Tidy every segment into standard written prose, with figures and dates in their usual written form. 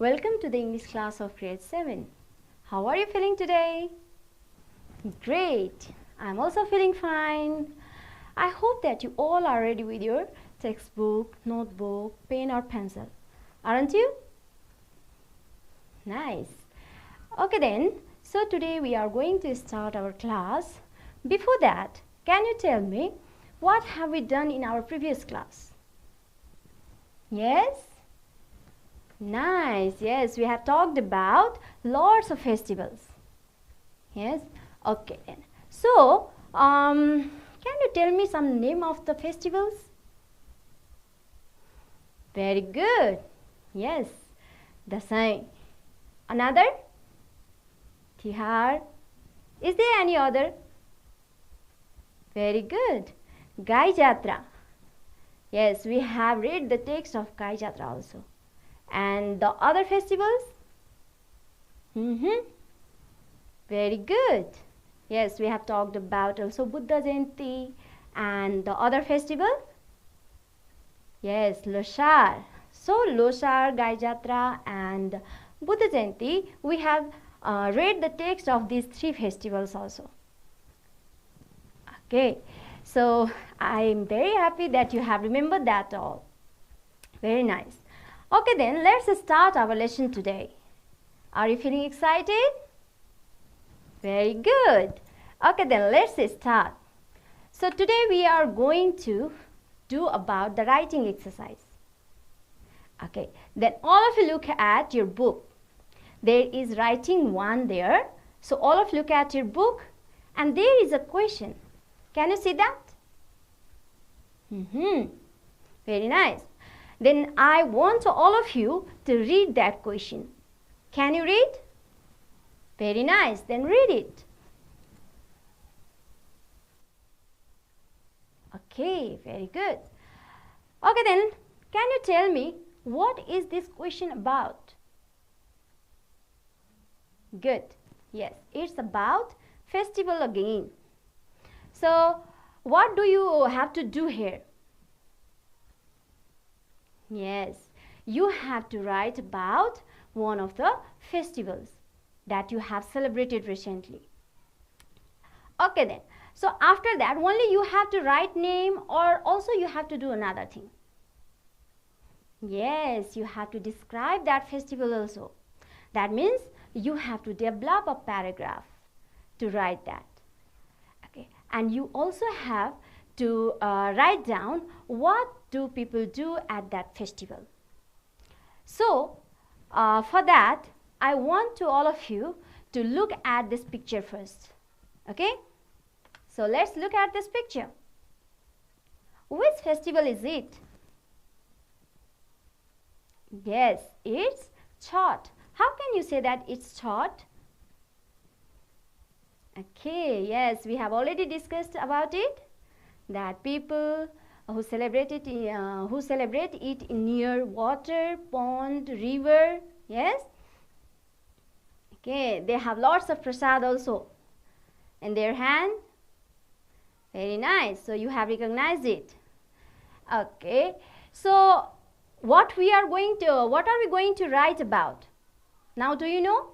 Welcome to the English class of grade 7. How are you feeling today? Great. I'm also feeling fine. I hope that you all are ready with your textbook, notebook, pen or pencil. Aren't you? Nice. Okay then, so today we are going to start our class. Before that, can you tell me what have we done in our previous class? Yes? Nice. Yes, we have talked about lots of festivals. Yes? Okay then. So, can you tell me some name of the festivals? Very good. Yes. Dasai. Another? Tihar. Is there any other? Very good. Gai Jatra. Yes, we have read the text of Gai Jatra also. And the other festivals? Very good. Yes, we have talked about also Buddha Jayanti and the other festival. Yes, Losar. So Losar, Gai Jatra and Buddha Jayanti, we have read the text of these three festivals also. Okay, so I am very happy that you have remembered that all. Very nice. Okay then, let's start our lesson today. Are you feeling excited? Very good. Okay then, let's start. So today we are going to do about the writing exercise. Okay, then all of you look at your book. There is writing 1 there. So all of you look at your book and there is a question. Can you see that? Very nice. Then I want all of you to read that question. Can you read? Very nice. Then read it. Okay, very good. Okay then, can you tell me what is this question about? Good. Yes, it's about festival again. So, what do you have to do here? Yes, you have to write about one of the festivals that you have celebrated recently. Okay then, so after that only you have to write name or also you have to do another thing. Yes, you have to describe that festival also. That means you have to develop a paragraph to write that. Okay, and you also have to write down what do people do at that festival. So, for that, I want to all of you to look at this picture first. Okay? So, let's look at this picture. Which festival is it? Yes, it's Chhath. How can you say that it's Chhath? Okay, yes, we have already discussed about it. That people who celebrate it in near water, pond, river. Yes. Okay, they have lots of prasad also in their hand. Very nice. So you have recognized it. Okay. So what are we going to write about? Now do you know?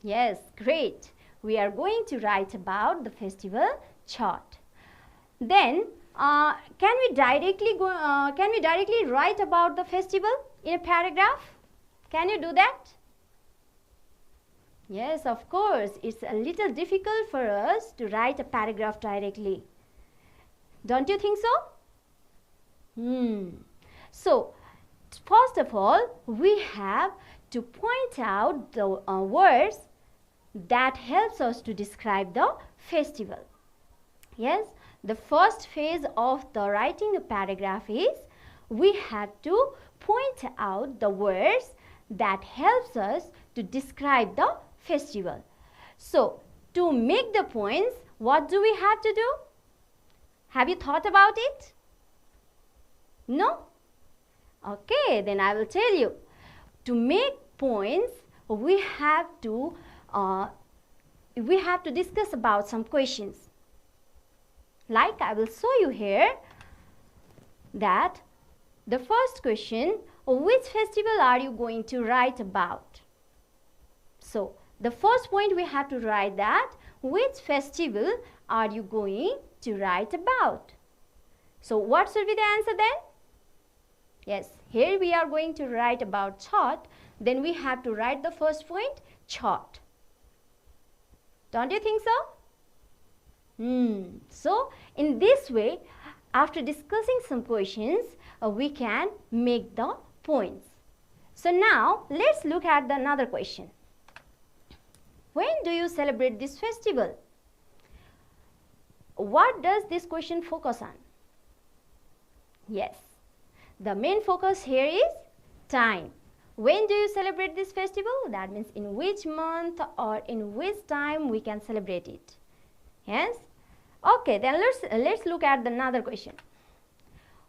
Yes, great. We are going to write about the festival Chhath. Then, can we directly write about the festival in a paragraph? Can you do that? Yes, of course. It's a little difficult for us to write a paragraph directly. Don't you think so? So, first of all, we have to point out the words that helps us to describe the festival. Yes. The first phase of the writing a paragraph is we have to point out the words that helps us to describe the festival. So, to make the points, what do we have to do? Have you thought about it? No? Okay, then I will tell you. To make points, we have to discuss about some questions. Like I will show you here that the first question which festival are you going to write about? So, the first point we have to write that which festival are you going to write about? So, what should be the answer then? Yes, here we are going to write about Chhath. Then we have to write the first point, Chhath. Don't you think so? So, in this way, after discussing some questions, we can make the points. So, now let's look at another question. When do you celebrate this festival? What does this question focus on? Yes, the main focus here is time. When do you celebrate this festival? That means in which month or in which time we can celebrate it. Yes? Okay, then let's look at another question.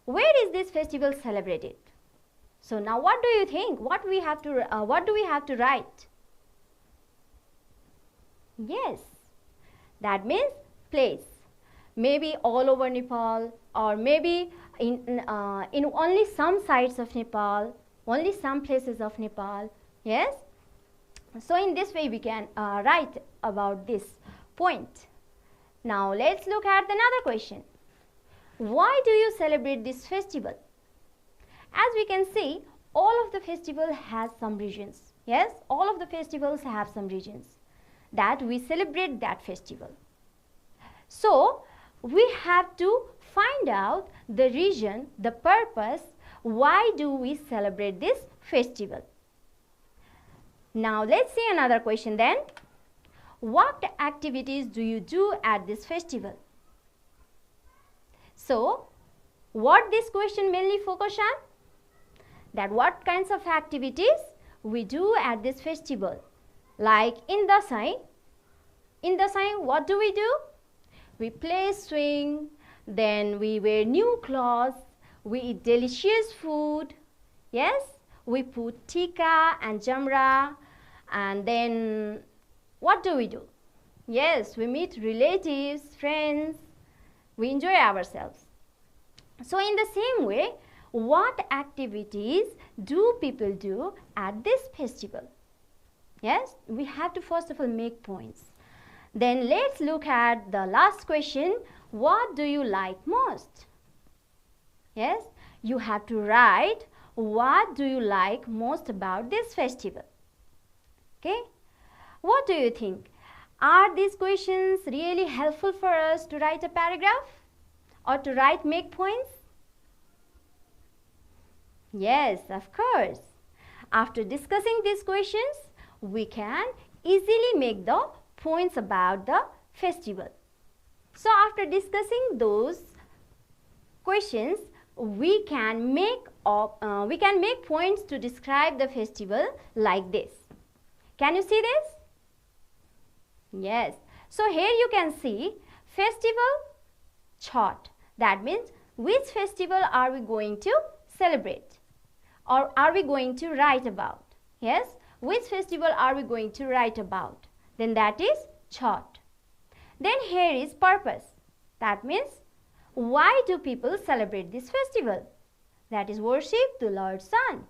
Where is this festival celebrated? So now what do you think? What do we have to write? Yes, that means place. Maybe all over Nepal, or maybe in only some sites of Nepal, only some places of Nepal. Yes. So in this way we can write about this point. Now let's look at another question. Why do you celebrate this festival? As we can see, all of the festival has some reasons. Yes, all of the festivals have some reasons that we celebrate that festival. So we have to find out the reason, the purpose, why do we celebrate this festival. Now let's see another question then. What activities do you do at this festival? So, what this question mainly focus on? That what kinds of activities we do at this festival. Like in Dasai, what do? We play swing, then we wear new clothes, we eat delicious food. Yes, we put tika and jamra, and then what do? Yes, we meet relatives, friends, we enjoy ourselves. So in the same way, what activities do people do at this festival? Yes, we have to first of all make points. Then let's look at the last question. What do you like most? Yes, you have to write what do you like most about this festival. Okay, what do you think? Are these questions really helpful for us to write a paragraph or to make points? Yes, of course. After discussing these questions, we can easily make the points about the festival. So after discussing those questions, we can make points to describe the festival like this. Can you see this? Yes. So here you can see festival Chhath. That means which festival are we going to celebrate or are we going to write about? Yes. Which festival are we going to write about? Then that is Chhath. Then here is purpose. That means why do people celebrate this festival? That is worship the Lord Sun.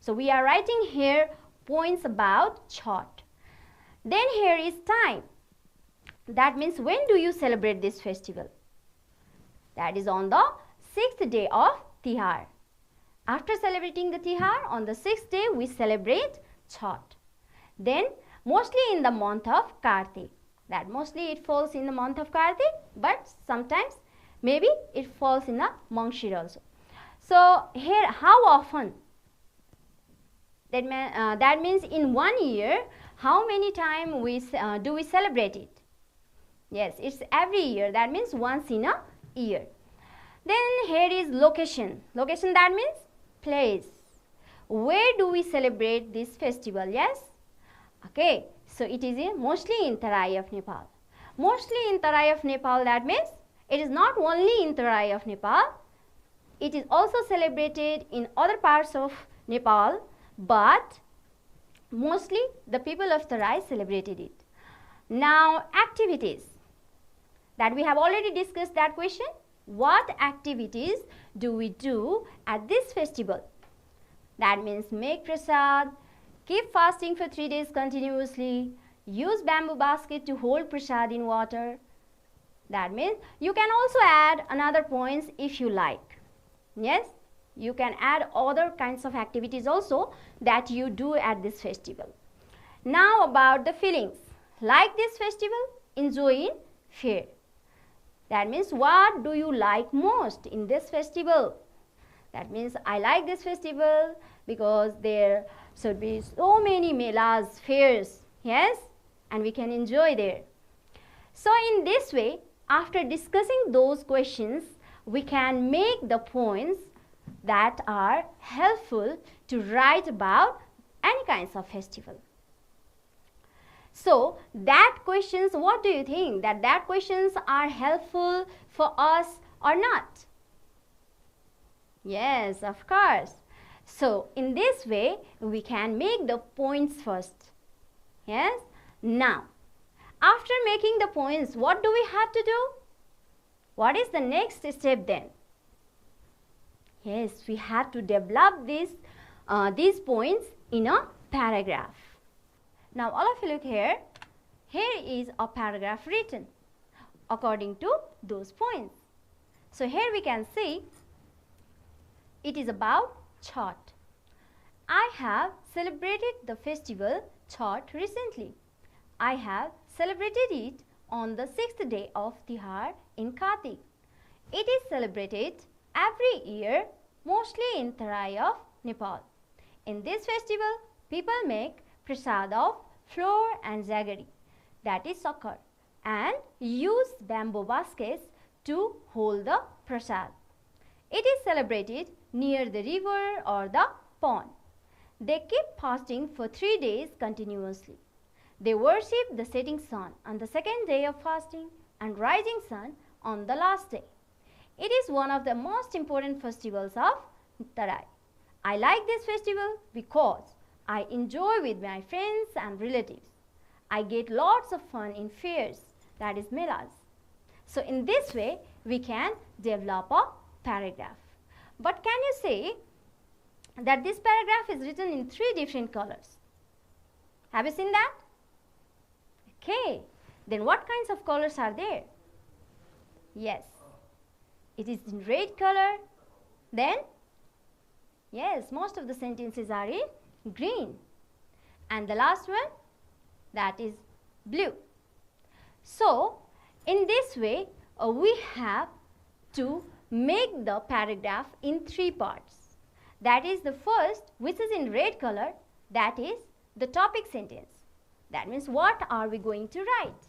So we are writing here points about Chhath. Then here is time. That means when do you celebrate this festival? That is on the 6th day of Tihar. After celebrating the Tihar, on the 6th day we celebrate Chhath. Then mostly in the month of Kartik. That mostly it falls in the month of Kartik, but sometimes maybe it falls in the Mangshir also. So here how often? That means in 1 year, how many times do we celebrate it? Yes, it's every year. That means once in a year. Then here is location. Location, that means place. Where do we celebrate this festival? Yes. Okay. So it is mostly in Tarai of Nepal. Mostly in Tarai of Nepal. That means it is not only in Tarai of Nepal. It is also celebrated in other parts of Nepal, but mostly the people of Tarai celebrated it. Now activities. That we have already discussed that question. What activities do we do at this festival? That means make prasad, keep fasting for 3 days continuously, use bamboo basket to hold prasad in water. That means you can also add another points if you like. Yes, you can add other kinds of activities also that you do at this festival. Now about the feelings. Like this festival, enjoy in fear. That means what do you like most in this festival? That means I like this festival because there should be so many melas, fairs, yes, and we can enjoy there. So in this way, after discussing those questions, we can make the points that are helpful to write about any kinds of festival. So that questions, what do you think? That questions are helpful for us or not? Yes, of course. So in this way, we can make the points first. Yes. Now, after making the points, what do we have to do? What is the next step then? Yes, we have to develop these points in a paragraph. Now all of you look here. Here is a paragraph written according to those points. So here we can see it is about Chhath. I have celebrated the festival Chhath recently. I have celebrated it on the 6th day of Tihar in Kartik. It is celebrated every year, mostly in Tarai of Nepal. In this festival, people make prasad of flour and jaggery, that is sukkar, and use bamboo baskets to hold the prasad. It is celebrated near the river or the pond. They keep fasting for 3 days continuously. They worship the setting sun on the 2nd day of fasting and rising sun on the last day. It is one of the most important festivals of Tarai. I like this festival because I enjoy with my friends and relatives. I get lots of fun in fairs, that is melas. So in this way, we can develop a paragraph. But can you say that this paragraph is written in 3 different colors? Have you seen that? Okay, then what kinds of colors are there? Yes, it is in red color. Then, yes, most of the sentences are in green. And the last one, that is blue. So, in this way, we have to make the paragraph in 3 parts. That is the first, which is in red color, that is the topic sentence. That means what are we going to write?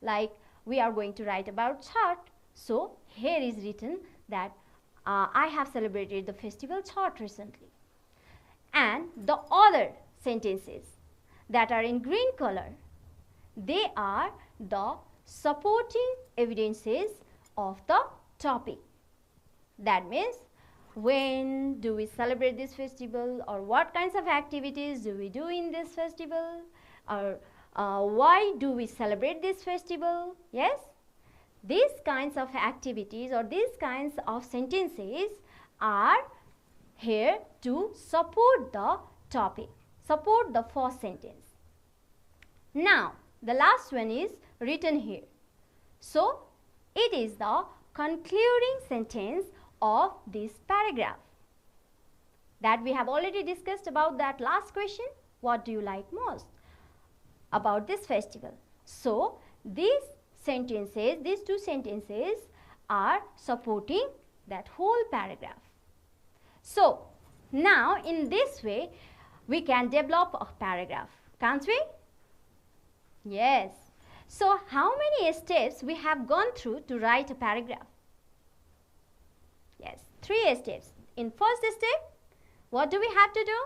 Like we are going to write about Chhath. So here is written that I have celebrated the festival Chhath recently. And the other sentences that are in green color, they are the supporting evidences of the topic. That means when do we celebrate this festival, or what kinds of activities do we do in this festival, or why do we celebrate this festival? Yes, these kinds of activities or these kinds of sentences are here to support the topic, support the first sentence. Now, the last one is written here. So, it is the concluding sentence of this paragraph. That we have already discussed about that last question. What do you like most about this festival? So, these sentences, these 2 sentences are supporting that whole paragraph. So, now in this way, we can develop a paragraph, can't we? Yes. So, how many steps we have gone through to write a paragraph? Yes, 3 steps. In first step, what do we have to do?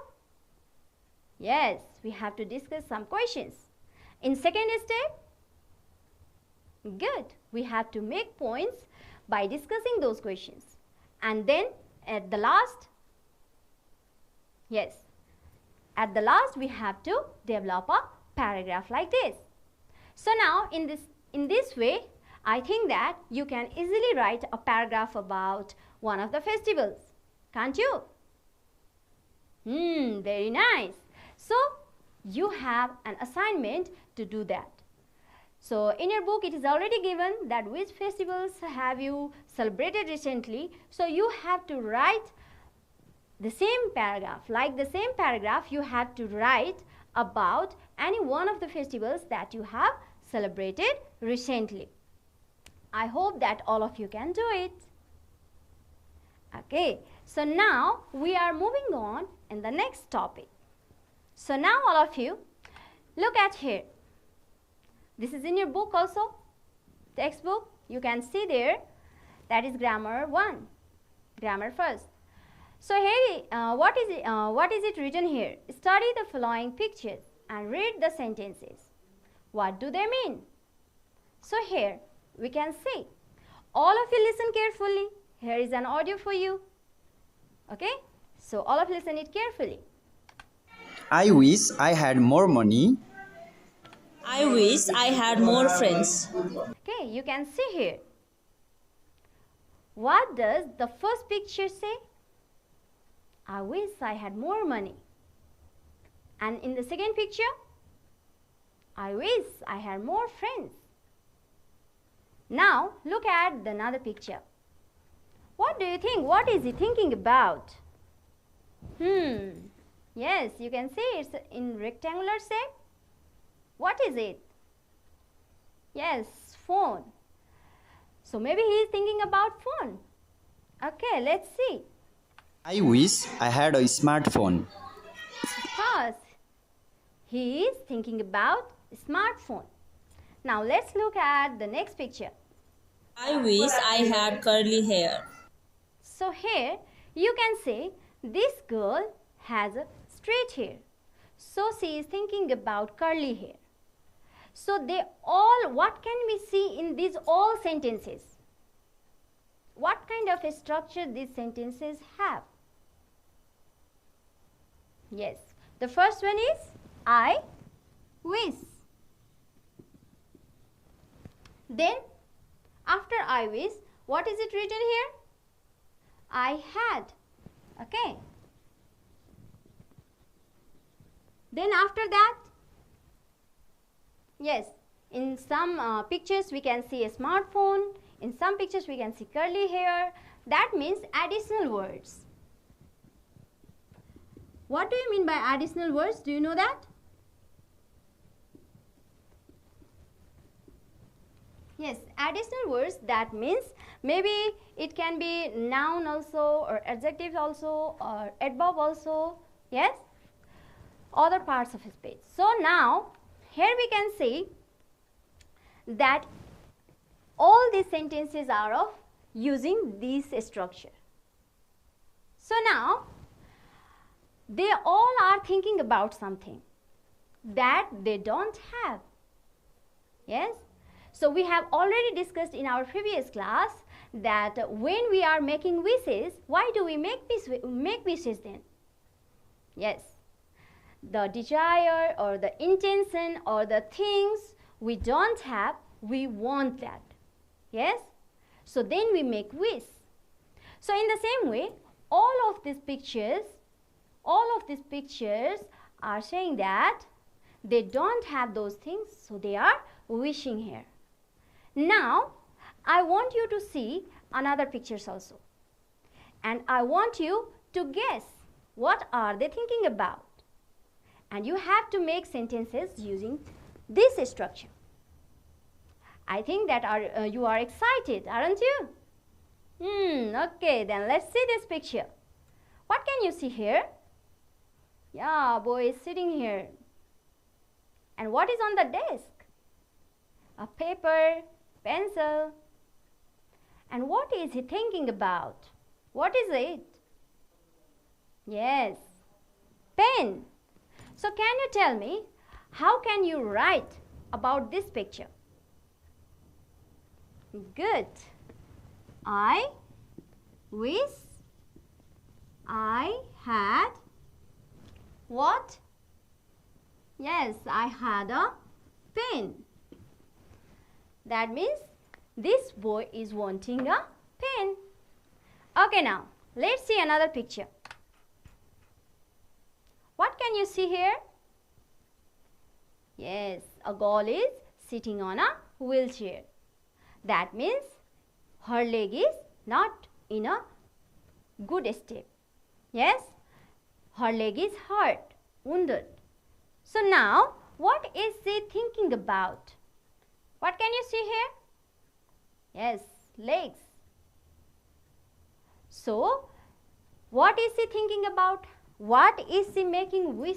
Yes, we have to discuss some questions. In second step, good, we have to make points by discussing those questions. And then at the last, yes, at the last we have to develop a paragraph like this. So now in this way, I think that you can easily write a paragraph about one of the festivals, can't you? Very nice. So you have an assignment to do that. So in your book it is already given that which festivals have you celebrated recently. So you have to write the same paragraph. Like the same paragraph, you have to write about any one of the festivals that you have celebrated recently. I hope that all of you can do it. Okay, so now we are moving on in the next topic. So now all of you, look at here. This is in your book also, textbook. You can see there, that is grammar 1, grammar first. So here, what is it written here? Study the following pictures and read the sentences. What do they mean? So here we can see. All of you listen carefully. Here is an audio for you. Okay? So all of you listen it carefully. I wish I had more money. I wish I had more friends. Okay, you can see here. What does the first picture say? I wish I had more money. And in the second picture, I wish I had more friends. Now look at the another picture. What do you think? What is he thinking about? Yes, you can see it's in rectangular shape. What is it? Yes, phone. So maybe he is thinking about phone. Okay, let's see. I wish I had a smartphone. Of course, he is thinking about smartphone. Now let's look at the next picture. I wish I had curly hair. So here you can say this girl has a straight hair. So she is thinking about curly hair. So they all, what can we see in these all sentences? What kind of a structure these sentences have? Yes, the first one is I wish. Then after I wish, what is it written here? I had. Okay. Then after that, yes, in some pictures we can see a smartphone. In some pictures we can see curly hair. That means additional words. What do you mean by additional words? Do you know that? Yes, additional words, that means maybe it can be noun also, or adjective also, or adverb also. Yes, other parts of a speech. So now here we can see that all these sentences are of using this structure. So now they all are thinking about something that they don't have. Yes. So we have already discussed in our previous class that when we are making wishes, why do we make wishes then? Yes, the desire or the intention or the things we don't have, we want that. Yes, so then we make wish. So in the same way, all of these pictures are saying that they don't have those things, so they are wishing here. Now, I want you to see another pictures also. And I want you to guess what are they thinking about. And you have to make sentences using this structure. I think that you are excited, aren't you? Okay, then let's see this picture. What can you see here? Yeah, boy is sitting here. And what is on the desk? A paper, pencil. And what is he thinking about? What is it? Yes, pen. So can you tell me, how can you write about this picture? Good. I wish I had what? Yes, I had a pen. That means this boy is wanting a pen. Okay, now let's see another picture. can you see here? Yes, a girl is sitting on a wheelchair. That means her leg is not in a good state. Yes, her leg is hurt, wounded. So now, what is she thinking about? What can you see here? Yes, legs. So, what is she thinking about? What is she making wish?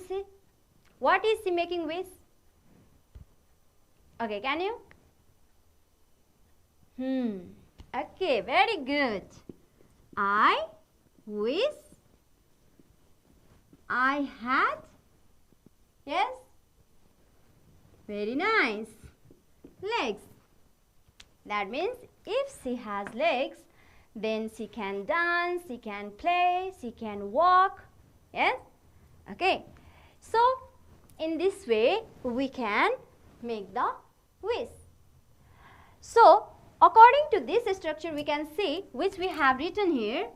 What is she making wish? Okay, can you? Okay, very good. I wish I had. Yes? Very nice. Legs. That means if she has legs, then she can dance, she can play, she can walk. Yes? Okay. So, in this way, we can make the wish. So, according to this structure, we can see which we have written here.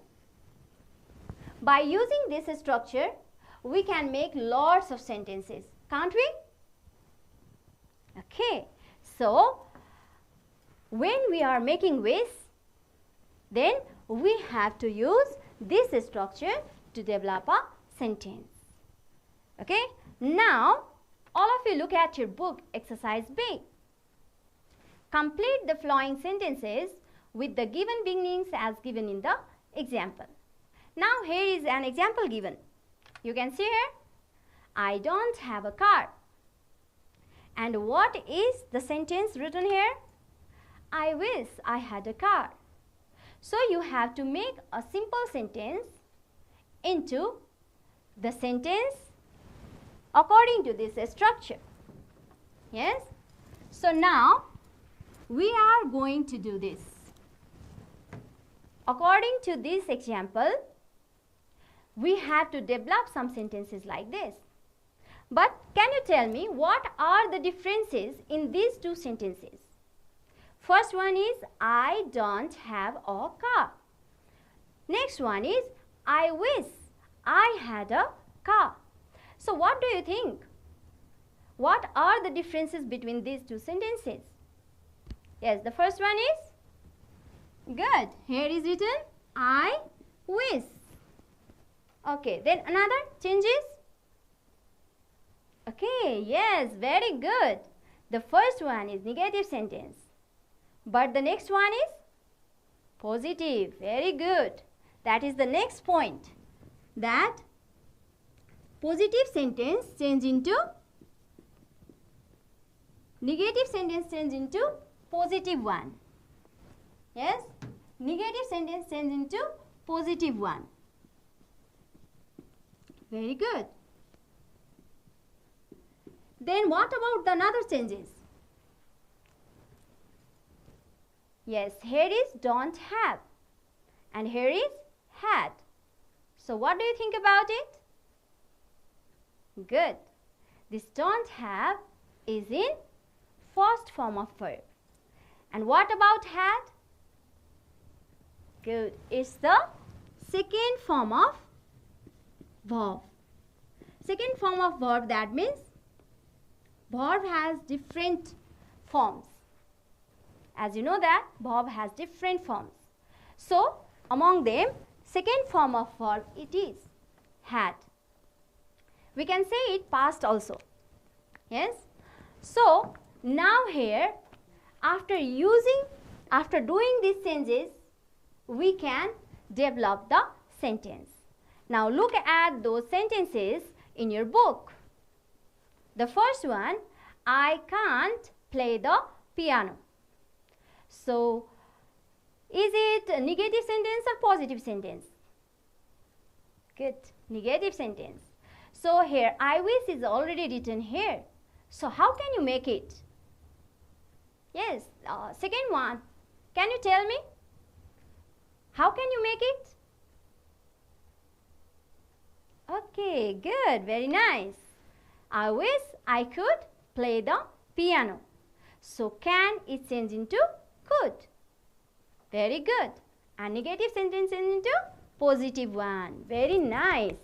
By using this structure, we can make lots of sentences. Can't we? Okay. So, when we are making wish, then we have to use this structure to develop a sentence. Okay. Now, all of you look at your book, exercise B. Complete the following sentences with the given beginnings as given in the example. Now, here is an example given. You can see here, I don't have a car. And what is the sentence written here? I wish I had a car. So, you have to make a simple sentence into the sentence according to this structure. Yes? So, now we are going to do this. According to this example, we have to develop some sentences like this. But can you tell me what are the differences in these two sentences? First one is I don't have a car. Next one is I wish I had a car. So what do you think? What are the differences between these two sentences? Yes, the first one is good. Here is written I wish. Okay, then another changes. Okay, yes, very good. The first one is negative sentence. But the next one is positive. Very good. That is the next point. That positive sentence change into negative sentence change into positive one. Yes? Negative sentence change into positive one. Very good. Then what about the another changes? Yes, here is don't have and here is had. So what do you think about it? Good. This don't have is in first form of verb. And what about had? Good. It's the second form of verb. Second form of verb, that means verb has different forms. As you know that verb has different forms. So, among them, second form of verb it is had. We can say it past also. Yes. So, now here after doing these changes, we can develop the sentence. Now, look at those sentences in your book. The first one, I can't play the piano. So, is it a negative sentence or positive sentence? Good, negative sentence. So, here I wish is already written here. So, how can you make it? Yes, second one, can you tell me? How can you make it? Okay, good, very nice. I wish I could play the piano. So, can is changed into could. Very good. And negative sentence into positive one. Very nice.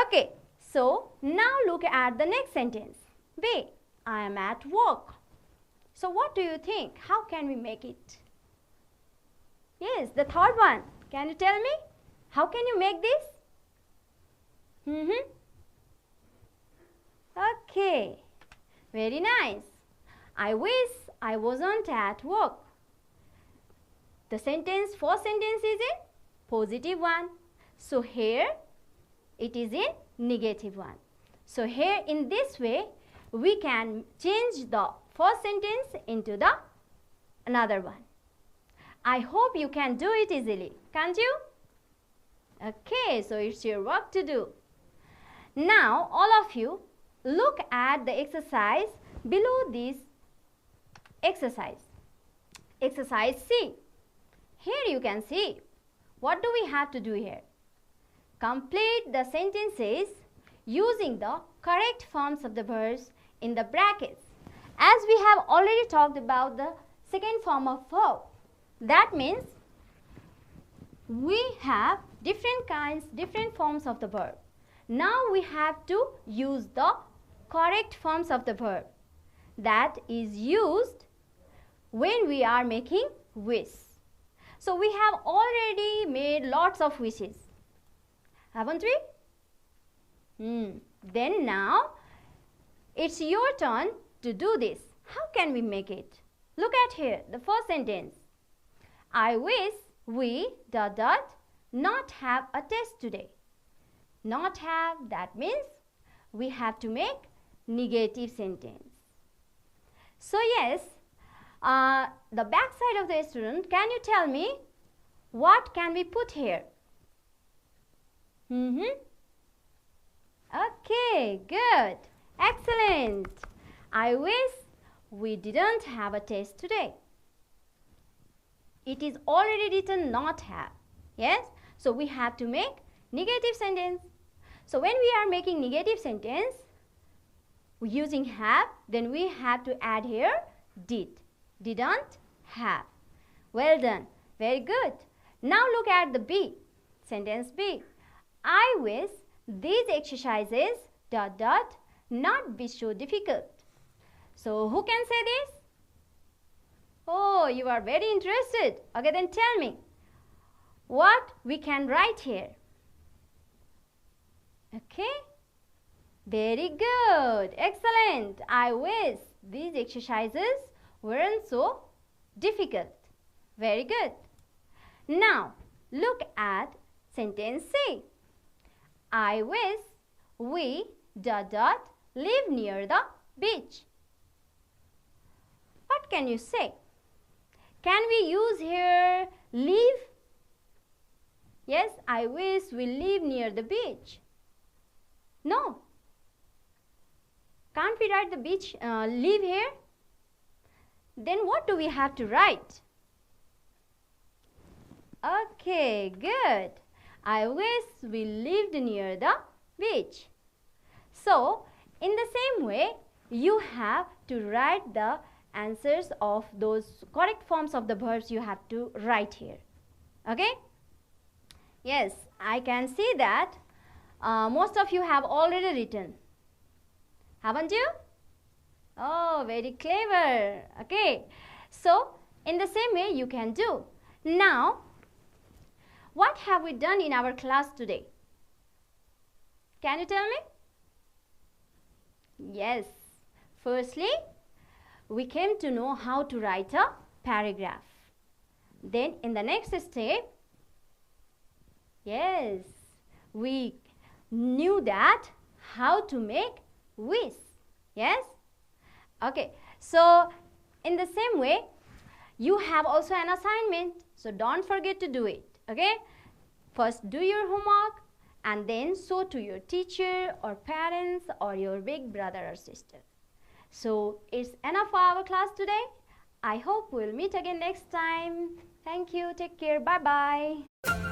Okay, So now look at the next sentence. B. I am at work. So what do you think? How can we make it? Yes, the third one. Can you tell me? How can you make this? Okay. Very nice. I wish I wasn't at work. The sentence, first sentence is in positive one. So here it is in negative one. So here in this way we can change the first sentence into the another one. I hope you can do it easily, can't you? Okay, so it's your work to do. Now all of you look at the exercise below this exercise. Exercise C. Here you can see, what do we have to do here? Complete the sentences using the correct forms of the verbs in the brackets. As we have already talked about the second form of verb, that means we have different forms of the verb. Now we have to use the correct forms of the verb that is used when we are making wish. So we have already made lots of wishes, haven't we? Then now it's your turn to do this. How can we make it? Look at here, the first sentence. I wish we ... not have a test today. Not have, that means we have to make negative sentence. So yes, the back side of the student, can you tell me what can we put here? Okay, good. Excellent. I wish we didn't have a test today. It is already written not have. Yes? So we have to make negative sentence. So when we are making negative sentence using have, then we have to add here did. Didn't have. Well done. Very good. Now look at the B. Sentence B. I wish these exercises ... not be so difficult. So who can say this? Oh, you are very interested. Okay, then tell me what we can write here. Okay, very good. Excellent. I wish these exercises weren't so difficult. Very good. Now look at sentence C. I wish we ... live near the beach. What can you say? Can we use here live? Yes, I wish we live near the beach. No. Can't we write the beach, live here? Then what do we have to write? Okay, good. I wish we lived near the beach. So, in the same way, you have to write the answers of those correct forms of the verbs you have to write here. Okay? Yes, I can see that most of you have already written. Haven't you? Oh, very clever. Okay. So, in the same way you can do. Now, what have we done in our class today? Can you tell me? Yes. Firstly, we came to know how to write a paragraph. Then in the next step, yes, we knew that how to make wish. Yes? Okay. So, in the same way, you have also an assignment. So, don't forget to do it. Okay? First, do your homework and then show to your teacher or parents or your big brother or sister. So, it's enough for our class today. I hope we'll meet again next time. Thank you. Take care. Bye-bye.